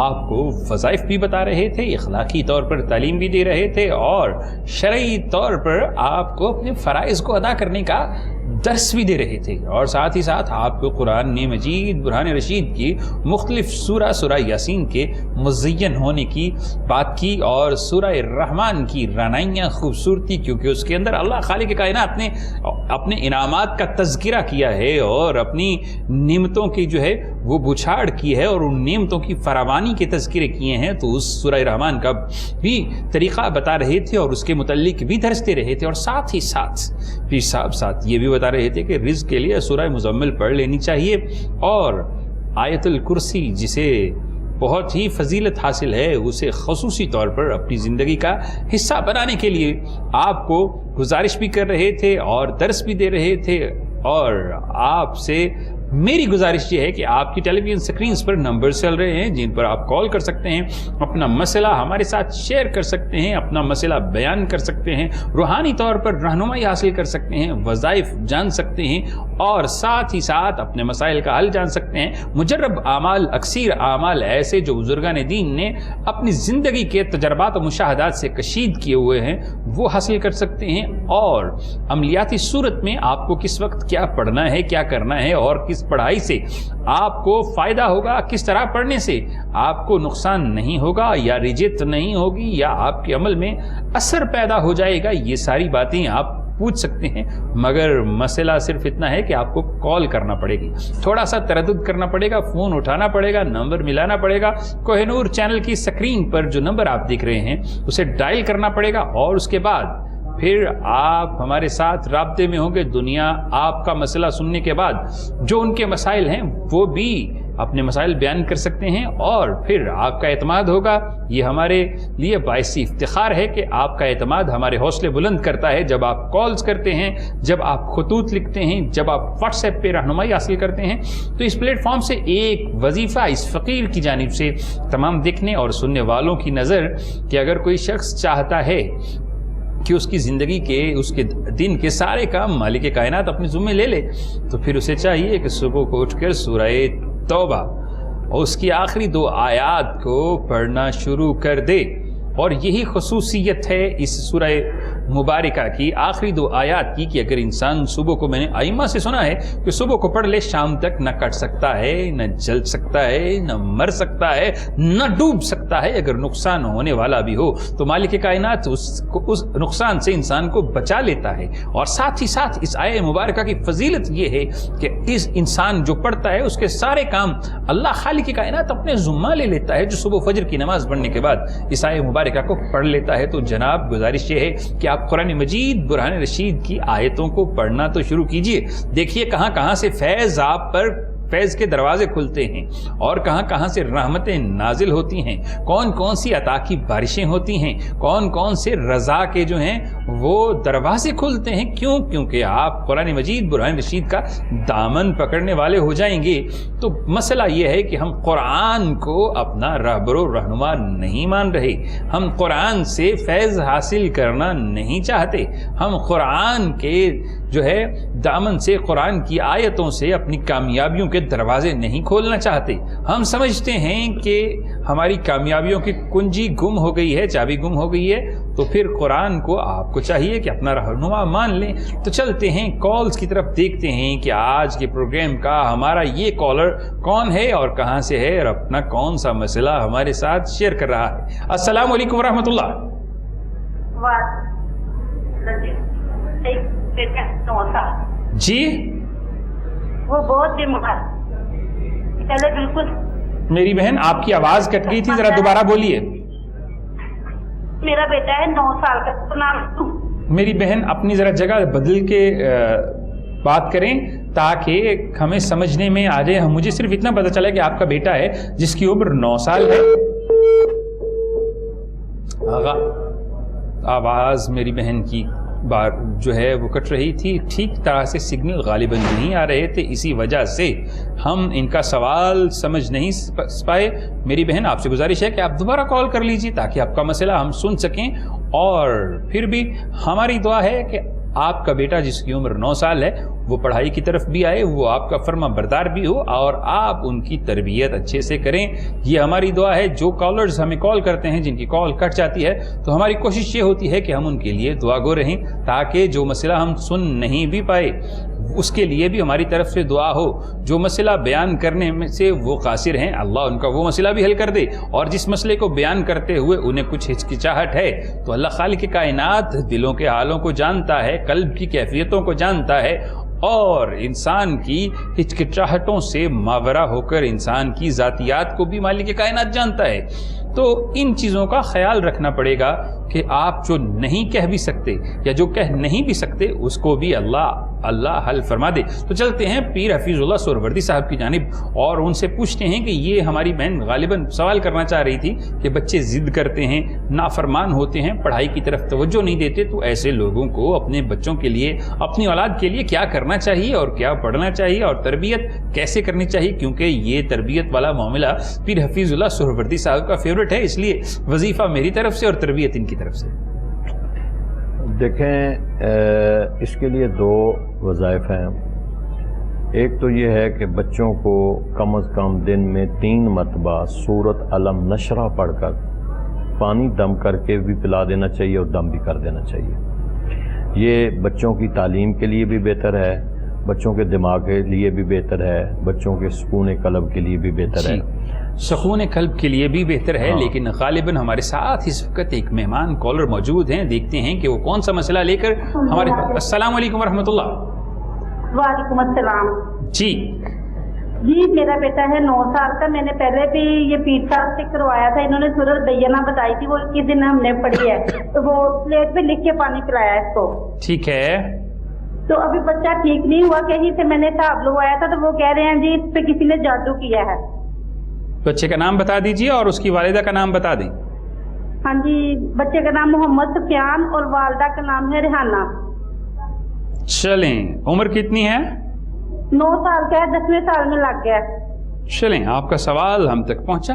Speaker 1: آپ کو وظائف بھی بتا رہے تھے، اخلاقی طور پر تعلیم بھی دے رہے تھے، اور شرعی طور پر آپ کو اپنے فرائض کو ادا کرنے کا درس بھی دے رہے تھے، اور ساتھ ہی ساتھ آپ کو قرآن مجید برہان رشید کی مختلف سورہ یاسین کے مزین ہونے کی بات کی، اور سورہ رحمان کی رعنائیاں خوبصورتی، کیونکہ اس کے اندر اللہ خالق کائنات نے اپنے انعامات کا تذکرہ کیا ہے اور اپنی نعمتوں کی جو ہے وہ بچھاڑ کی ہے اور ان نعمتوں کی فراوانی کے تذکرے کیے ہیں، تو اس سورہ رحمان کا بھی طریقہ بتا رہے تھے اور اس کے متعلق بھی درس دے رہے تھے، اور ساتھ ہی ساتھ پیر صاحب ساتھ یہ بھی بتا رہے تھے کہ رزق کے لیے سورہ مزمل پڑھ لینی چاہیے، اور آیت الکرسی جسے بہت ہی فضیلت حاصل ہے اسے خصوصی طور پر اپنی زندگی کا حصہ بنانے کے لیے آپ کو گزارش بھی کر رہے تھے اور درس بھی دے رہے تھے، اور آپ سے میری گزارش یہ ہے کہ آپ کی ٹیلی ویژن سکرینز پر نمبر چل رہے ہیں جن پر آپ کال کر سکتے ہیں، اپنا مسئلہ ہمارے ساتھ شیئر کر سکتے ہیں، اپنا مسئلہ بیان کر سکتے ہیں، روحانی طور پر رہنمائی حاصل کر سکتے ہیں، وظائف جان سکتے ہیں، اور ساتھ ہی ساتھ اپنے مسائل کا حل جان سکتے ہیں۔ مجرب اعمال، اکثیر اعمال ایسے جو بزرگان دین نے اپنی زندگی کے تجربات و مشاہدات سے کشید کیے ہوئے ہیں وہ حاصل کر سکتے ہیں، اور عملیاتی صورت میں آپ کو کس وقت کیا پڑھنا ہے، کیا کرنا ہے، اور کس پڑھائی سے آپ کو فائدہ ہوگا، کس طرح پڑھنے سے آپ کو نقصان نہیں ہوگا یا رجت نہیں ہوگی یا آپ کے عمل میں اثر پیدا ہو جائے گا، یہ ساری باتیں آپ پوچھ سکتے ہیں، مگر مسئلہ صرف اتنا ہے کہ آپ کو کال کرنا پڑے گی، تھوڑا سا تردد کرنا پڑے گا، فون اٹھانا پڑے گا، نمبر ملانا پڑے گا، کوہ نور چینل کی سکرین پر جو نمبر آپ دیکھ رہے ہیں اسے ڈائل کرنا پڑے گا، اور اس کے بعد پھر آپ ہمارے ساتھ رابطے میں ہوں گے۔ دنیا آپ کا مسئلہ سننے کے بعد جو ان کے مسائل ہیں وہ بھی اپنے مسائل بیان کر سکتے ہیں، اور پھر آپ کا اعتماد ہوگا۔ یہ ہمارے لیے باعث افتخار ہے کہ آپ کا اعتماد ہمارے حوصلے بلند کرتا ہے جب آپ کالز کرتے ہیں، جب آپ خطوط لکھتے ہیں، جب آپ واٹس ایپ پہ رہنمائی حاصل کرتے ہیں۔ تو اس پلیٹ فارم سے ایک وظیفہ اس فقیر کی جانب سے تمام دیکھنے اور سننے والوں کی نظر کہ اگر کوئی شخص چاہتا ہے کہ اس کی زندگی کے، اس کے دن کے سارے کام مالک کائنات اپنے ذمہ لے لے، تو پھر اسے چاہیے کہ صبح کو اٹھ کر سورہ توبہ اور اس کی آخری 2 آیات کو پڑھنا شروع کر دے. اور یہی خصوصیت ہے اس سورہ مبارکہ کی آخری 2 آیات کی کہ اگر انسان صبح کو، میں نے ائمہ سے سنا ہے کہ صبح کو پڑھ لے شام تک نہ کٹ سکتا ہے، نہ جل سکتا ہے، نہ مر سکتا ہے، نہ ڈوب سکتا ہے. اگر نقصان ہونے والا بھی ہو تو مالک کائنات اس نقصان سے انسان کو بچا لیتا ہے. اور ساتھ ہی ساتھ اس آیہ مبارکہ کی فضیلت یہ ہے کہ اس انسان جو پڑھتا ہے اس کے سارے کام اللہ خالق کائنات اپنے ذمہ لے لیتا ہے. جو صبح فجر کی نماز پڑھنے کے بعد اس آیہ مبارکہ کو پڑھ لیتا ہے تو جناب گزارش یہ ہے کہ آپ قرآن مجید برہان رشید کی آیتوں کو پڑھنا تو شروع کیجئے. دیکھیے کہاں کہاں سے فیض آپ پر، فیض کے دروازے کھلتے ہیں اور کہاں کہاں سے رحمتیں نازل ہوتی ہیں، کون کون سی عطا کی بارشیں ہوتی ہیں، کون کون سے رضا کے جو ہیں وہ دروازے کھلتے ہیں. کیوں؟ کیونکہ آپ قرآن مجید برہان رشید کا دامن پکڑنے والے ہو جائیں گے. تو مسئلہ یہ ہے کہ ہم قرآن کو اپنا رہبر و رہنما نہیں مان رہے، ہم قرآن سے فیض حاصل کرنا نہیں چاہتے، ہم قرآن کے جو ہے دامن سے، قرآن کی آیتوں سے اپنی کامیابیوں کے دروازے نہیں کھولنا چاہتے. ہم سمجھتے ہیں کہ ہماری کامیابیوں کی کنجی گم ہو گئی ہے، چابی گم ہو گئی ہے، تو پھر قرآن کو آپ کو چاہیے کہ اپنا رہنما مان لیں. تو چلتے ہیں کالز کی طرف، دیکھتے ہیں کہ آج کے پروگرام کا ہمارا یہ کالر کون ہے اور کہاں سے ہے اور اپنا کون سا مسئلہ ہمارے ساتھ شیئر کر رہا ہے. السلام علیکم ورحمۃ اللہ. جی
Speaker 3: وہ بہت بیمار، چلے بالکل.
Speaker 1: میری بہن آپ کی آواز کٹ گئی تھی، ذرا دوبارہ بولیے.
Speaker 3: میرا بیٹا ہے 9 سال کا.
Speaker 1: میری بہن اپنی ذرا جگہ بدل کے بات کریں تاکہ ہمیں سمجھنے میں آ جائے. مجھے صرف اتنا پتہ چلا کہ آپ کا بیٹا ہے جس کی عمر 9 سال ہے. آغا آواز میری بہن کی بار جو ہے وہ کٹ رہی تھی، ٹھیک طرح سے سگنل غالباً نہیں آ رہے تھے، اسی وجہ سے ہم ان کا سوال سمجھ نہیں پائے. میری بہن آپ سے گزارش ہے کہ آپ دوبارہ کال کر لیجیے تاکہ آپ کا مسئلہ ہم سن سکیں. اور پھر بھی ہماری دعا ہے کہ آپ کا بیٹا جس کی عمر 9 سال ہے وہ پڑھائی کی طرف بھی آئے، وہ آپ کا فرما بردار بھی ہو اور آپ ان کی تربیت اچھے سے کریں. یہ ہماری دعا ہے. جو کالرز ہمیں کال کرتے ہیں جن کی کال کٹ جاتی ہے تو ہماری کوشش یہ ہوتی ہے کہ ہم ان کے لیے دعا گو رہیں تاکہ جو مسئلہ ہم سن نہیں بھی پائے اس کے لیے بھی ہماری طرف سے دعا ہو. جو مسئلہ بیان کرنے میں سے وہ قاصر ہیں، اللہ ان کا وہ مسئلہ بھی حل کر دے. اور جس مسئلے کو بیان کرتے ہوئے انہیں کچھ ہچکچاہٹ ہے تو اللہ خالق کائنات دلوں کے حالوں کو جانتا ہے، قلب کی کیفیتوں کو جانتا ہے اور انسان کی ہچکچاہٹوں سے ماورا ہو کر انسان کی ذاتیات کو بھی مالک کائنات جانتا ہے. تو ان چیزوں کا خیال رکھنا پڑے گا کہ آپ جو نہیں کہہ بھی سکتے یا جو کہہ نہیں بھی سکتے اس کو بھی اللہ حل فرما دے. تو چلتے ہیں پیر حفیظ اللہ سہروردی صاحب کی جانب اور ان سے پوچھتے ہیں کہ یہ ہماری بہن غالباً سوال کرنا چاہ رہی تھی کہ بچے ضد کرتے ہیں، نافرمان ہوتے ہیں، پڑھائی کی طرف توجہ نہیں دیتے، تو ایسے لوگوں کو اپنے بچوں کے لیے، اپنی اولاد کے لیے کیا کرنا چاہیے اور کیا پڑھنا چاہیے اور تربیت کیسے کرنی چاہیے؟ کیونکہ یہ تربیت والا معاملہ پیر حفیظ اللہ سہروردی صاحب کا فیوریٹ ہے، اس لیے وظیفہ میری طرف سے اور تربیت ان کی طرف سے.
Speaker 2: دیکھیں اس کے لیے 2 وظائف ہیں. ایک تو یہ ہے کہ بچوں کو کم از کم دن میں 3 مرتبہ سورۃ علم نشرہ پڑھ کر پانی دم کر کے بھی پلا دینا چاہیے اور دم بھی کر دینا چاہیے. یہ بچوں کی تعلیم کے لیے بھی بہتر ہے، بچوں کے دماغ کے لیے بھی بہتر ہے، بچوں کے سکون قلب کے لیے بھی بہتر ہے.
Speaker 1: سکون قلب کے لیے بھی بہتر ہے. لیکن غالباً ہمارے ساتھ اس وقت ایک مہمان کالر موجود ہیں، دیکھتے ہیں کہ وہ کون سا مسئلہ لے کر ہمارے. السلام علیکم ورحمۃ اللہ.
Speaker 3: وعلیکم السلام.
Speaker 1: جی
Speaker 3: میرا بیٹا ہے 9 سال کا. میں نے پہلے بھی یہ پیر صاحب سے کروایا تھا، انہوں نے سورۃ بینہ بتائی تھی، وہ 21 دن ہم نے پڑھی ہے، تو وہ پلیٹ پہ لکھ کے پانی پلایا اس کو.
Speaker 1: ٹھیک ہے.
Speaker 3: تو ابھی بچہ ٹھیک نہیں ہوا، کہیں سے میں نے حساب لگوایا تھا تو وہ کہہ رہے ہیں جی اس پہ کسی نے جادو کیا ہے.
Speaker 1: بچے کا نام بتا دیجیے اور اس کی والدہ کا نام بتا دیں.
Speaker 3: ہاں جی، بچے کا نام محمد سفیان اور والدہ کا نام ہے ریحانہ.
Speaker 1: چلیں، عمر کتنی ہے؟
Speaker 3: 9 سال کا ہے، 10ویں سال میں لگ گیا.
Speaker 1: چلیں، آپ کا سوال ہم تک پہنچا،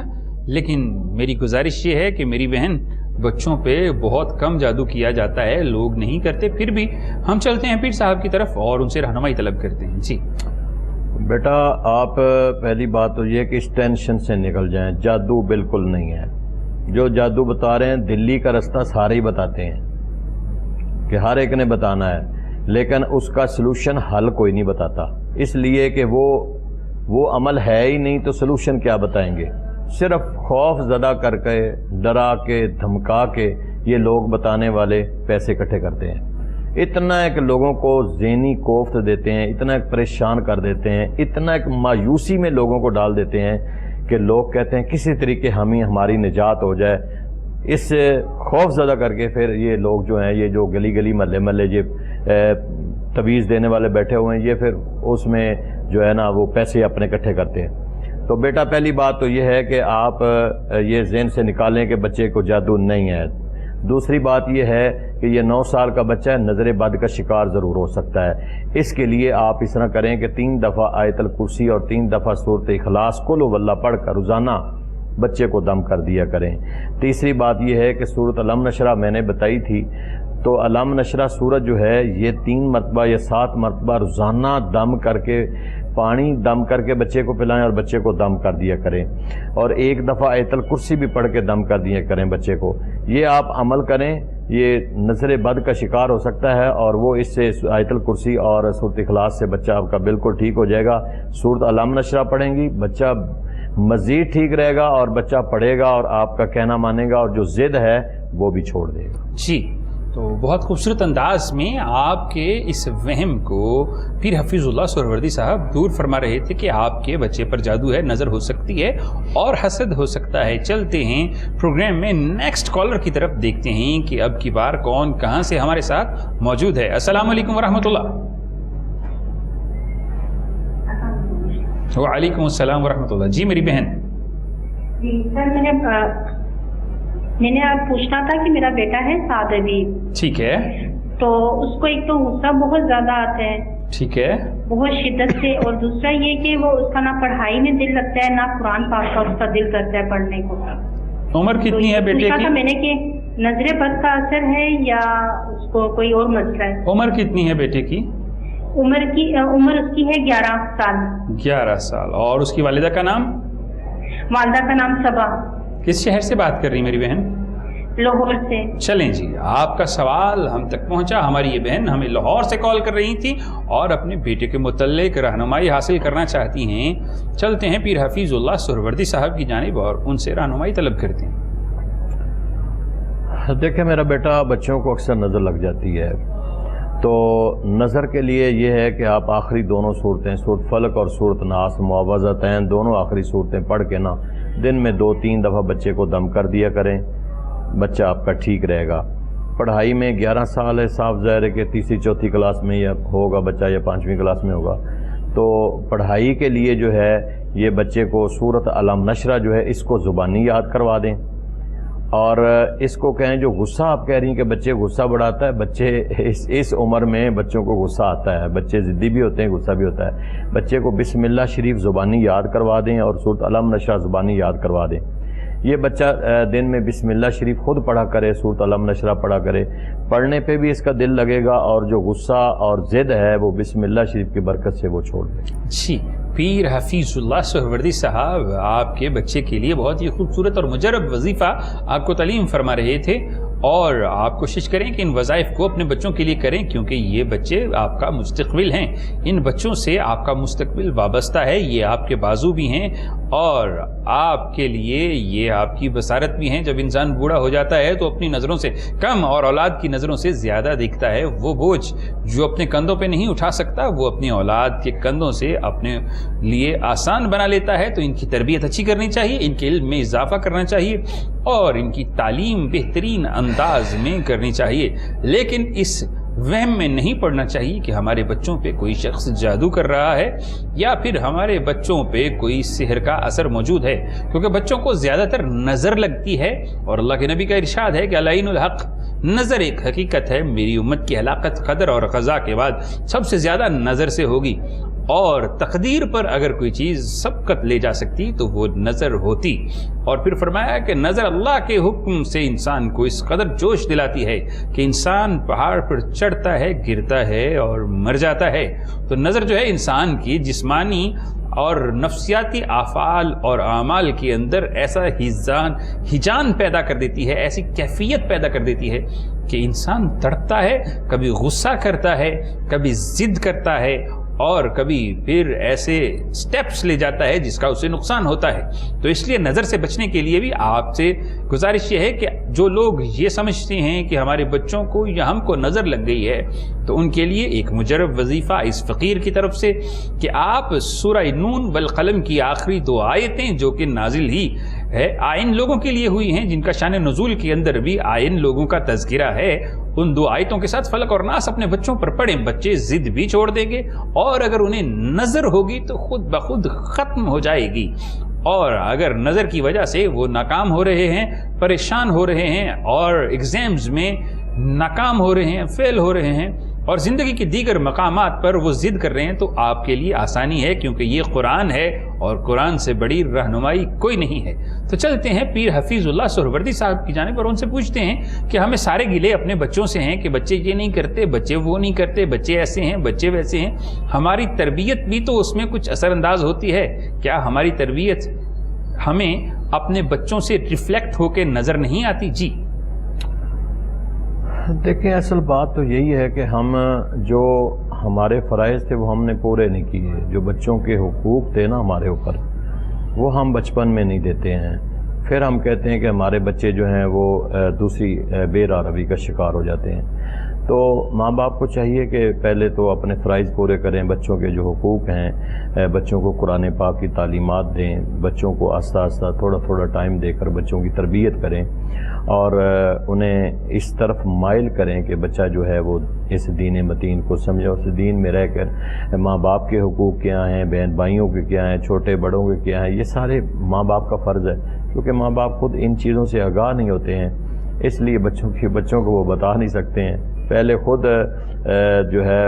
Speaker 1: لیکن میری گزارش یہ ہے کہ میری بہن بچوں پہ بہت کم جادو کیا جاتا ہے، لوگ نہیں کرتے. پھر بھی ہم چلتے ہیں پیر صاحب کی طرف اور ان سے رہنمائی طلب کرتے ہیں. جی
Speaker 2: بیٹا آپ پہلی بات تو یہ کہ اس ٹینشن سے نکل جائیں، جادو بالکل نہیں ہے. جو جادو بتا رہے ہیں دلی کا رستہ سارے ہی بتاتے ہیں کہ ہر ایک نے بتانا ہے، لیکن اس کا سلوشن حل کوئی نہیں بتاتا، اس لیے کہ وہ عمل ہے ہی نہیں تو سلوشن کیا بتائیں گے. صرف خوف زدہ کر کے، ڈرا کے، دھمکا کے یہ لوگ بتانے والے پیسے اکٹھے کرتے ہیں. اتنا ایک لوگوں کو ذہنی کوفت دیتے ہیں، اتنا ایک پریشان کر دیتے ہیں، اتنا ایک مایوسی میں لوگوں کو ڈال دیتے ہیں کہ لوگ کہتے ہیں کسی طریقے ہماری نجات ہو جائے. اس سے خوف زدہ کر کے پھر یہ لوگ جو ہیں، یہ جو گلی گلی محلے یہ تویز دینے والے بیٹھے ہوئے ہیں، یہ پھر اس میں جو ہے نا وہ پیسے اپنے اکٹھے کرتے ہیں. تو بیٹا پہلی بات تو یہ ہے کہ آپ یہ ذہن سے نکالیں کہ بچے کو جادو نہیں ہے. دوسری بات یہ ہے کہ یہ 9 سال کا بچہ ہے، نظر بد کا شکار ضرور ہو سکتا ہے. اس کے لیے آپ اس طرح کریں کہ 3 دفعہ آیت الکرسی اور 3 دفعہ سورۃ اخلاص قل هو اللہ پڑھ کر روزانہ بچے کو دم کر دیا کریں. تیسری بات یہ ہے کہ سورۃ علم نشرہ میں نے بتائی تھی، تو علم نشرہ سورت جو ہے یہ 3 مرتبہ یا 7 مرتبہ روزانہ دم کر کے، پانی دم کر کے بچے کو پلائیں اور بچے کو دم کر دیا کریں، اور 1 دفعہ آیت الکرسی بھی پڑھ کے دم کر دیا کریں بچے کو. یہ آپ عمل کریں، یہ نظر بد کا شکار ہو سکتا ہے اور وہ اس سے آیت الکرسی اور سورۃ اخلاص سے بچہ آپ کا بالکل ٹھیک ہو جائے گا. سورۃ علم نشرہ پڑھیں گی بچہ مزید ٹھیک رہے گا، اور بچہ پڑھے گا اور آپ کا کہنا مانے گا، اور جو ضد ہے وہ بھی چھوڑ دے گا.
Speaker 1: جی، تو بہت خوبصورت انداز میں آپ کے اس وہم کو پیر حفیظ اللہ سہروردی صاحب دور فرما رہے تھے کہ آپ کے بچے پر جادو ہے، نظر ہو سکتی ہے اور حسد ہو سکتا ہے. چلتے ہیں پروگرام میں نیکسٹ کالر کی طرف، دیکھتے ہیں کہ اب کی بار کون کہاں سے ہمارے ساتھ موجود ہے. السلام علیکم ورحمۃ اللہ. وعلیکم السلام ورحمۃ اللہ. جی میری بہن.
Speaker 3: جی سر، میں نے آپ پوچھنا تھا کہ میرا بیٹا ہے سعد ابیب.
Speaker 1: ٹھیک ہے.
Speaker 3: تو اس کو ایک تو غصہ بہت زیادہ آتا ہے،
Speaker 1: ٹھیک ہے،
Speaker 3: بہت شدت سے، اور دوسرا یہ کہ وہ اس کا نہ پڑھائی میں دل لگتا ہے نہ قرآن پاک کا اس کا دل کرتا ہے پڑھنے کو.
Speaker 1: عمر کتنی ہے بیٹے کی؟
Speaker 3: میں نے کہ نظر بد کا اثر ہے یا اس کو کوئی اور مسئلہ ہے.
Speaker 1: عمر کتنی ہے بیٹے کی؟
Speaker 3: عمر اس کی ہے 11 سال.
Speaker 1: 11 سال. اور اس کی والدہ کا نام؟
Speaker 3: والدہ کا نام صبا.
Speaker 1: کس شہر سے بات کر رہی میری بہن؟
Speaker 3: لاہور سے.
Speaker 1: چلیں جی، آپ کا سوال ہم تک پہنچا. ہماری یہ بہن ہمیں لاہور سے کال کر رہی تھی اور اپنے بیٹے کے متعلق رہنمائی حاصل کرنا چاہتی ہیں. چلتے ہیں پیر حفیظ اللہ سہروردی صاحب کی جانب اور ان سے رہنمائی طلب کرتے ہیں.
Speaker 2: دیکھیں میرا بیٹا، بچوں کو اکثر نظر لگ جاتی ہے، تو نظر کے لیے یہ ہے کہ آپ آخری دونوں صورتیں، سورۃ فلق اور سورۃ ناس معوذتین، دونوں آخری صورتیں پڑھ کے نا دن میں 2-3 دفعہ بچے کو دم کر دیا کریں. بچہ آپ کا ٹھیک رہے گا. پڑھائی میں 11 سال ہے، صاف ظاہر ہے کہ 3ری-4تھی کلاس میں یا ہوگا بچہ، یا 5ویں کلاس میں ہوگا. تو پڑھائی کے لیے جو ہے یہ بچے کو سورۃ علم نشرہ جو ہے اس کو زبانی یاد کروا دیں، اور اس کو کہیں جو غصہ آپ کہہ رہی ہیں کہ بچے غصہ بڑھاتا ہے، بچے اس عمر میں بچوں کو غصہ آتا ہے، بچے ضدی بھی ہوتے ہیں، غصہ بھی ہوتا ہے. بچے کو بسم اللہ شریف زبانی یاد کروا دیں اور سورۃ علم نشرہ زبانی یاد کروا دیں. یہ بچہ دن میں بسم اللہ شریف خود پڑھا کرے، سورۃ علم نشرہ پڑھا کرے. پڑھنے پہ بھی اس کا دل لگے گا، اور جو غصہ اور ضد ہے وہ بسم اللہ شریف کی برکت سے وہ چھوڑ دے.
Speaker 1: جی، پیر حفیظ اللہ سہروردی صاحب آپ کے بچے کے لیے بہت ہی خوبصورت اور مجرب وظیفہ آپ کو تعلیم فرما رہے تھے، اور آپ کوشش کریں کہ ان وظائف کو اپنے بچوں کے لیے کریں، کیونکہ یہ بچے آپ کا مستقبل ہیں. ان بچوں سے آپ کا مستقبل وابستہ ہے، یہ آپ کے بازو بھی ہیں اور آپ کے لیے یہ آپ کی بصارت بھی ہیں. جب انسان بوڑھا ہو جاتا ہے تو اپنی نظروں سے کم اور اولاد کی نظروں سے زیادہ دیکھتا ہے. وہ بوجھ جو اپنے کندھوں پہ نہیں اٹھا سکتا وہ اپنی اولاد کے کندھوں سے اپنے لیے آسان بنا لیتا ہے. تو ان کی تربیت اچھی کرنی چاہیے، ان کے علم میں اضافہ کرنا چاہیے اور ان کی تعلیم بہترین انداز میں کرنی چاہیے. لیکن اس وہم میں نہیں پڑنا چاہیے کہ ہمارے بچوں پہ کوئی شخص جادو کر رہا ہے یا پھر ہمارے بچوں پہ کوئی سحر کا اثر موجود ہے، کیونکہ بچوں کو زیادہ تر نظر لگتی ہے، اور اللہ کے نبی کا ارشاد ہے کہ العین الحق، نظر ایک حقیقت ہے. میری امت کی ہلاکت قدر اور قضا کے بعد سب سے زیادہ نظر سے ہوگی، اور تقدیر پر اگر کوئی چیز سبقت لے جا سکتی تو وہ نظر ہوتی. اور پھر فرمایا کہ نظر اللہ کے حکم سے انسان کو اس قدر جوش دلاتی ہے کہ انسان پہاڑ پر چڑھتا ہے، گرتا ہے اور مر جاتا ہے. تو نظر جو ہے انسان کی جسمانی اور نفسیاتی افعال اور اعمال کے اندر ایسا ہیجان پیدا کر دیتی ہے، ایسی کیفیت پیدا کر دیتی ہے کہ انسان تڑپتا ہے، کبھی غصہ کرتا ہے، کبھی ضد کرتا ہے، اور کبھی پھر ایسے سٹیپس لے جاتا ہے جس کا اسے نقصان ہوتا ہے. تو اس لیے نظر سے بچنے کے لیے بھی آپ سے گزارش یہ ہے کہ جو لوگ یہ سمجھتے ہیں کہ ہمارے بچوں کو یا ہم کو نظر لگ گئی ہے تو ان کے لیے ایک مجرب وظیفہ اس فقیر کی طرف سے کہ آپ سورہ نون والقلم کی آخری 2 آیتیں جو کہ نازل ہی ہے آئین لوگوں کے لیے ہوئی ہیں، جن کا شان نزول کے اندر بھی آئین لوگوں کا تذکرہ ہے، ان 2 آیتوں کے ساتھ فلق اور ناس اپنے بچوں پر پڑھیں. بچے ضد بھی چھوڑ دیں گے اور اگر انہیں نظر ہوگی تو خود بخود ختم ہو جائے گی. اور اگر نظر کی وجہ سے وہ ناکام ہو رہے ہیں، پریشان ہو رہے ہیں اور ایگزامز میں ناکام ہو رہے ہیں، فیل ہو رہے ہیں اور زندگی کے دیگر مقامات پر وہ ضد کر رہے ہیں، تو آپ کے لیے آسانی ہے کیونکہ یہ قرآن ہے اور قرآن سے بڑی رہنمائی کوئی نہیں ہے. تو چلتے ہیں پیر حفیظ اللہ سہروردی صاحب کی جانب اور ان سے پوچھتے ہیں کہ ہمیں سارے گلے اپنے بچوں سے ہیں کہ بچے یہ نہیں کرتے، بچے وہ نہیں کرتے، بچے ایسے ہیں، بچے ویسے ہیں. ہماری تربیت بھی تو اس میں کچھ اثر انداز ہوتی ہے. کیا ہماری تربیت ہمیں اپنے بچوں سے ریفلیکٹ ہو کے نظر نہیں آتی؟ جی
Speaker 2: دیکھیں، اصل بات تو یہی ہے کہ ہم جو ہمارے فرائض تھے وہ ہم نے پورے نہیں کیے. جو بچوں کے حقوق تھے نا ہمارے اوپر، وہ ہم بچپن میں نہیں دیتے ہیں. پھر ہم کہتے ہیں کہ ہمارے بچے جو ہیں وہ دوسری بے روی کا شکار ہو جاتے ہیں. تو ماں باپ کو چاہیے کہ پہلے تو اپنے فرائض پورے کریں، بچوں کے جو حقوق ہیں، بچوں کو قرآن پاک کی تعلیمات دیں، بچوں کو آہستہ آہستہ تھوڑا تھوڑا ٹائم دے کر بچوں کی تربیت کریں اور انہیں اس طرف مائل کریں کہ بچہ جو ہے وہ اس دین متین کو سمجھے، اس دین میں رہ کر ماں باپ کے حقوق کیا ہیں، بہن بھائیوں کے کیا ہیں، چھوٹے بڑوں کے کیا ہیں، یہ سارے ماں باپ کا فرض ہے. کیونکہ ماں باپ خود ان چیزوں سے آگاہ نہیں ہوتے ہیں، اس لیے بچوں کو وہ بتا نہیں سکتے ہیں. پہلے خود جو ہے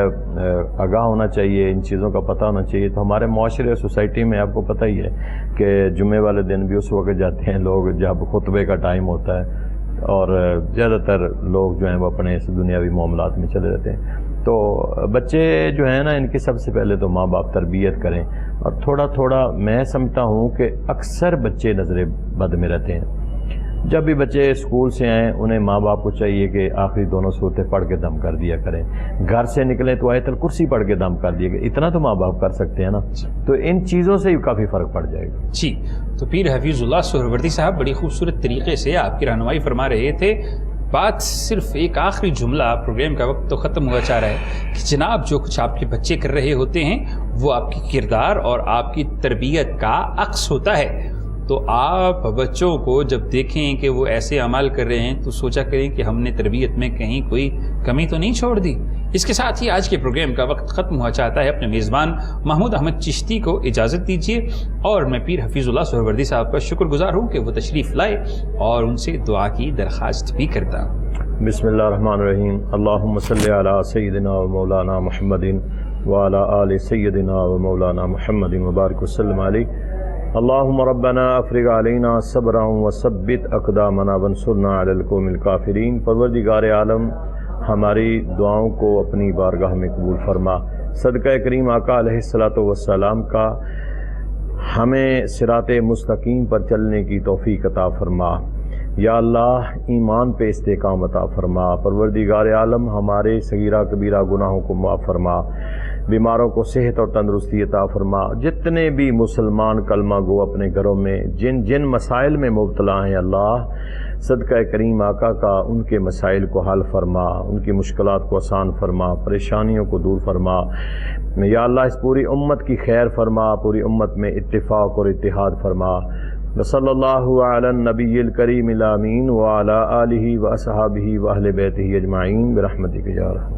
Speaker 2: آگاہ ہونا چاہیے، ان چیزوں کا پتہ ہونا چاہیے. تو ہمارے معاشرے سوسائٹی میں آپ کو پتہ ہی ہے کہ جمعے والے دن بھی اس وقت جاتے ہیں لوگ جب خطبے کا ٹائم ہوتا ہے، اور زیادہ تر لوگ جو ہیں وہ اپنے اس دنیاوی معاملات میں چلے رہتے ہیں. تو بچے جو ہیں نا، ان کی سب سے پہلے تو ماں باپ تربیت کریں. اور تھوڑا تھوڑا میں سمجھتا ہوں کہ اکثر بچے نظر بد میں رہتے ہیں. جب بھی بچے اسکول سے آئیں انہیں ماں باپ کو چاہیے کہ آخری 2 صورتیں پڑھ کے دم کر دیا کریں. گھر سے نکلیں تو آیت الکرسی پڑھ کے دم کر دیا کریں. اتنا تو ماں باپ کر سکتے ہیں نا. تو ان چیزوں سے ہی کافی فرق پڑ جائے گا.
Speaker 1: جی تو پیر حفیظ اللہ سہروردی صاحب بڑی خوبصورت طریقے سے آپ کی رہنمائی فرما رہے تھے. بات صرف ایک آخری جملہ، پروگرام کا وقت تو ختم ہوا چاہ رہا ہے کہ جناب جو کچھ آپ کے بچے کر رہے ہوتے ہیں وہ آپ کی کردار اور آپ کی تربیت کا عکس ہوتا ہے. تو آپ بچوں کو جب دیکھیں کہ وہ ایسے اعمال کر رہے ہیں تو سوچا کریں کہ ہم نے تربیت میں کہیں کوئی کمی تو نہیں چھوڑ دی. اس کے ساتھ ہی آج کے پروگرام کا وقت ختم ہوا چاہتا ہے. اپنے میزبان محمود احمد چشتی کو اجازت دیجیے اور میں پیر حفیظ اللہ سہروردی صاحب کا شکر گزار ہوں کہ وہ تشریف لائے اور ان سے دعا کی درخواست بھی کرتا ہوں.
Speaker 2: بسم اللہ الرحمن الرحیم. اللہم صلی علی سیدنا و مولانا محمد وعلی آل سیدنا و مولانا محمد وبارک وسلم علیہ. اللہم ربنا افرغ علینا صبرا وثبت اقدامنا وانصرنا علی القوم الکافرین. پروردگار عالم ہماری دعاؤں کو اپنی بارگاہ میں قبول فرما. صدقہ کریم آقا علیہ الصلاۃ والسلام کا ہمیں صراط مستقیم پر چلنے کی توفیق عطا فرما. یا اللہ ایمان پہ استحکام عطا فرما. پروردگار عالم ہمارے صغیرہ کبیرہ گناہوں کو معاف فرما. بیماروں کو صحت اور تندرستی عطا فرما. جتنے بھی مسلمان کلمہ گو اپنے گھروں میں جن مسائل میں مبتلا ہیں اللہ صدقہ کریم آقا کا ان کے مسائل کو حل فرما، ان کی مشکلات کو آسان فرما، پریشانیوں کو دور فرما. یا اللہ اس پوری امت کی خیر فرما، پوری امت میں اتفاق اور اتحاد فرما. وصلی اللہ علی النبی الکریم الامین وعلی آلہ واصحابہ واہل بیتہ اجمعین برحمتک یا ارحم.